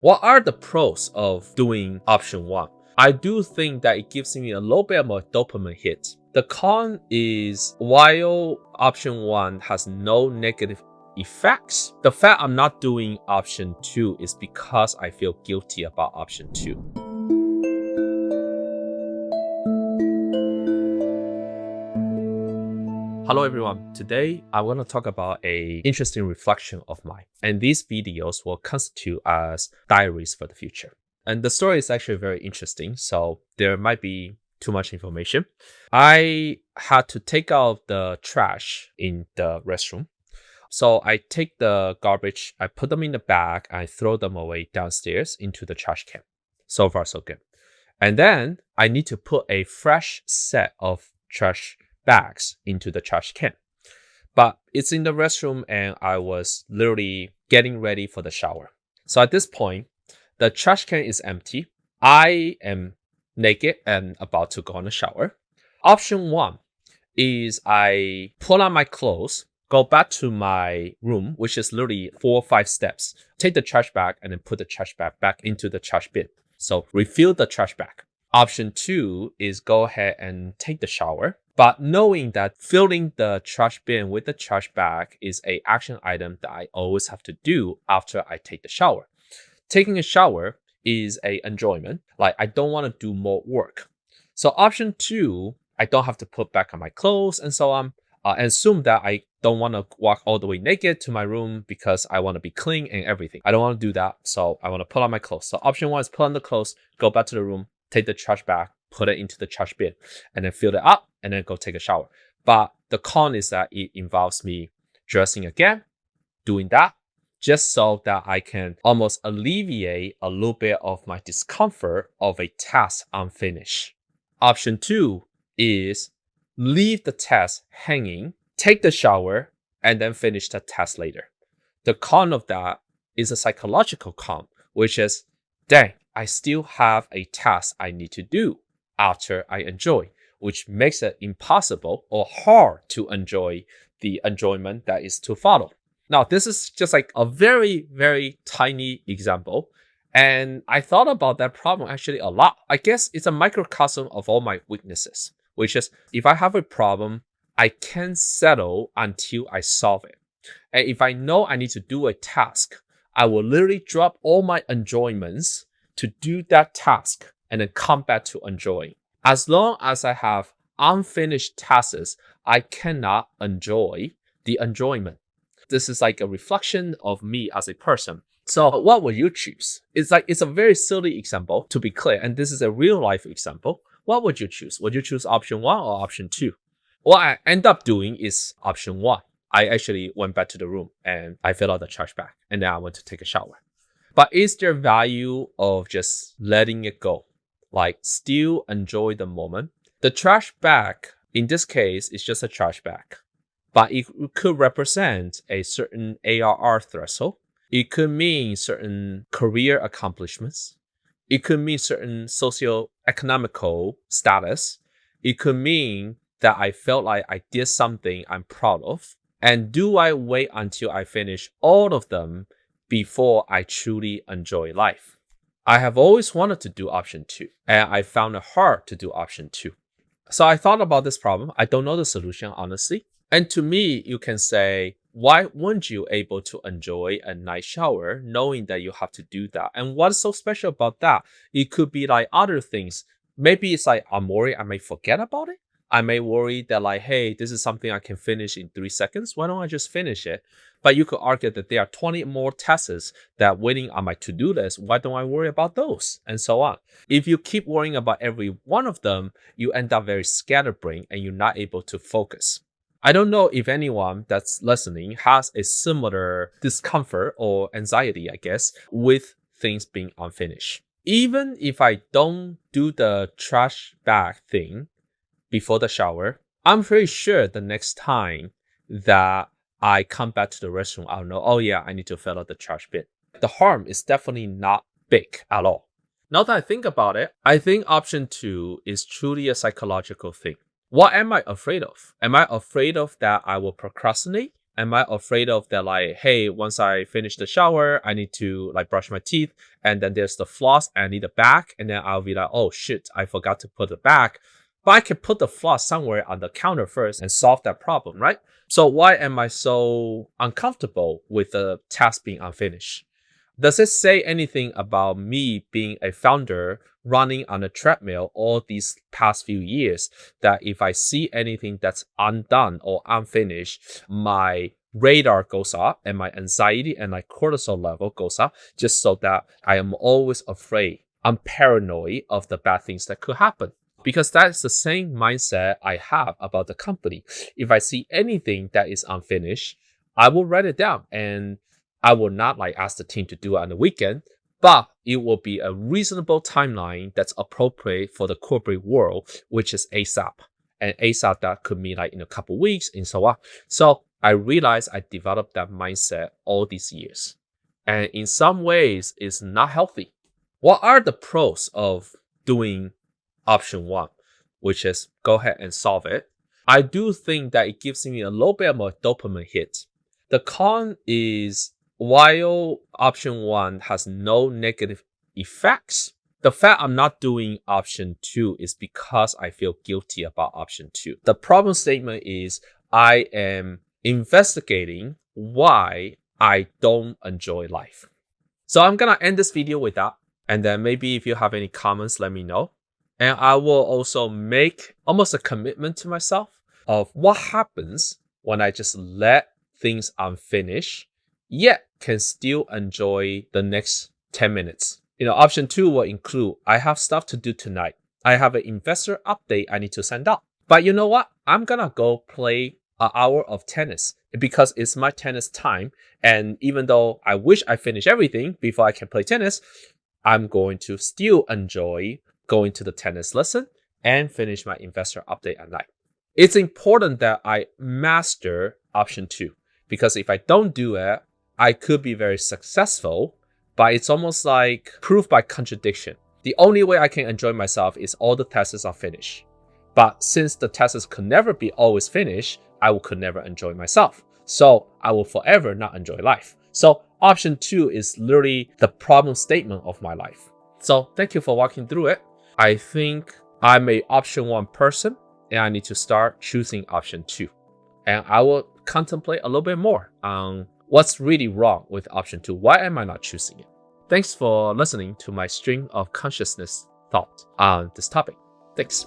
What are the pros of doing option one? I do think that it gives me a little bit of a dopamine hit. The con is while option one has no negative effects, the fact I'm not doing option two is because I feel guilty about option two. Hello everyone. Today I want to talk about an interesting reflection of mine, and these videos will constitute as diaries for the future. And the story is actually very interesting, so there might be too much information. I had to take out the trash in the restroom. So I take the garbage, I put them in the bag, I throw them away downstairs into the trash can. So far so good. And then I need to put a fresh set of trash bags into the trash can. But it's in the restroom and I was literally getting ready for the shower. So at this point, the trash can is empty. I am naked and about to go on a shower. Option one is I pull on my clothes, go back to my room, which is literally 4 or 5 steps, take the trash bag and then put the trash bag back into the trash bin. So refill the trash bag. Option two is go ahead and take the shower. But knowing that filling the trash bin with the trash bag is an action item that I always have to do after I take the shower. Taking a shower is an enjoyment. Like I don't want to do more work. So option two, I don't have to put back on my clothes and so on. And assume that I don't want to walk all the way naked to my room because I want to be clean and everything. I don't want to do that. So I want to put on my clothes. So option one is put on the clothes, go back to the room, take the trash bag, put it into the trash bin, and then fill it up, and then go take a shower. But the con is that it involves me dressing again, doing that, just so that I can almost alleviate a little bit of my discomfort of a task unfinished. Option two is leave the task hanging, take the shower, and then finish the task later. The con of that is a psychological con, which is, dang, I still have a task I need to do after I enjoy, which makes it impossible or hard to enjoy the enjoyment that is to follow. Now, this is just like a very, very tiny example. And I thought about that problem actually a lot. I guess it's a microcosm of all my weaknesses, which is if I have a problem, I can't settle until I solve it. And if I know I need to do a task, I will literally drop all my enjoyments to do that task and then come back to enjoying. As long as I have unfinished tasks, I cannot enjoy the enjoyment. This is like a reflection of me as a person. So what would you choose? It's a very silly example, to be clear, and this is a real life example. What would you choose? Would you choose option one or option two? What I end up doing is option one. I actually went back to the room and I filled out the trash bag and then I went to take a shower. But is there value of just letting it go? Like still enjoy the moment? The trash bag, in this case, is just a trash bag. But it could represent a certain ARR threshold. It could mean certain career accomplishments. It could mean certain socio-economical status. It could mean that I felt like I did something I'm proud of. And do I wait until I finish all of them before I truly enjoy life? I have always wanted to do option two, and I found it hard to do option two. So I thought about this problem. I don't know the solution, honestly. And to me, you can say, why wouldn't you able to enjoy a nice shower knowing that you have to do that? And what's so special about that? It could be like other things. Maybe it's like I'm worried I may forget about it. I may worry that like, hey, this is something I can finish in 3 seconds. Why don't I just finish it? But you could argue that there are 20 more tasks that waiting on my to-do list. Why don't I worry about those? And so on. If you keep worrying about every one of them, you end up very scatterbrained and you're not able to focus. I don't know if anyone that's listening has a similar discomfort or anxiety, I guess, with things being unfinished. Even if I don't do the trash bag thing before the shower, I'm pretty sure the next time that I come back to the restroom, I'll know, oh yeah, I need to fill out the trash bin. The harm is definitely not big at all. Now that I think about it, I think option two is truly a psychological thing. What am I afraid of? Am I afraid of that I will procrastinate Am I afraid of that, like, hey, once I finish the shower, I need to like brush my teeth, and then there's the floss, and I need a bag, and then I'll be like, oh shit, I forgot to put the bag. But I can put the floss somewhere on the counter first and solve that problem, right? So why am I so uncomfortable with the task being unfinished? Does it say anything about me being a founder running on a treadmill all these past few years that if I see anything that's undone or unfinished, my radar goes up and my anxiety and my cortisol level goes up, just so that I am always afraid. I'm paranoid of the bad things that could happen? Because that's the same mindset I have about the company. If I see anything that is unfinished, I will write it down, and I will not like ask the team to do it on the weekend, but it will be a reasonable timeline that's appropriate for the corporate world, which is ASAP. And ASAP, that could mean like in a couple weeks and so on. So I realized I developed that mindset all these years. And in some ways, it's not healthy. What are the pros of doing option one, which is go ahead and solve it? I do think that it gives me a little bit of a dopamine hit. The con is, while option one has no negative effects, the fact I'm not doing option two is because I feel guilty about option two. The problem statement is I am investigating why I don't enjoy life. So I'm gonna end this video with that. And then maybe if you have any comments, let me know. And I will also make almost a commitment to myself of what happens when I just let things unfinished, yet can still enjoy the next 10 minutes. Option two will include, I have stuff to do tonight. I have an investor update I need to send out. But you know what? I'm gonna go play an hour of tennis because it's my tennis time. And even though I wish I finish everything before I can play tennis, I'm going to still enjoy going to the tennis lesson and finish my investor update at night. It's important that I master option two, because if I don't do it, I could be very successful, but it's almost like proof by contradiction. The only way I can enjoy myself is all the tests are finished. But since the tests could never be always finished, I could never enjoy myself. So I will forever not enjoy life. So option two is literally the problem statement of my life. So thank you for walking through it. I think I'm a option one person, and I need to start choosing option two. And I will contemplate a little bit more on what's really wrong with option two. Why am I not choosing it? Thanks for listening to my stream of consciousness thought on this topic. Thanks.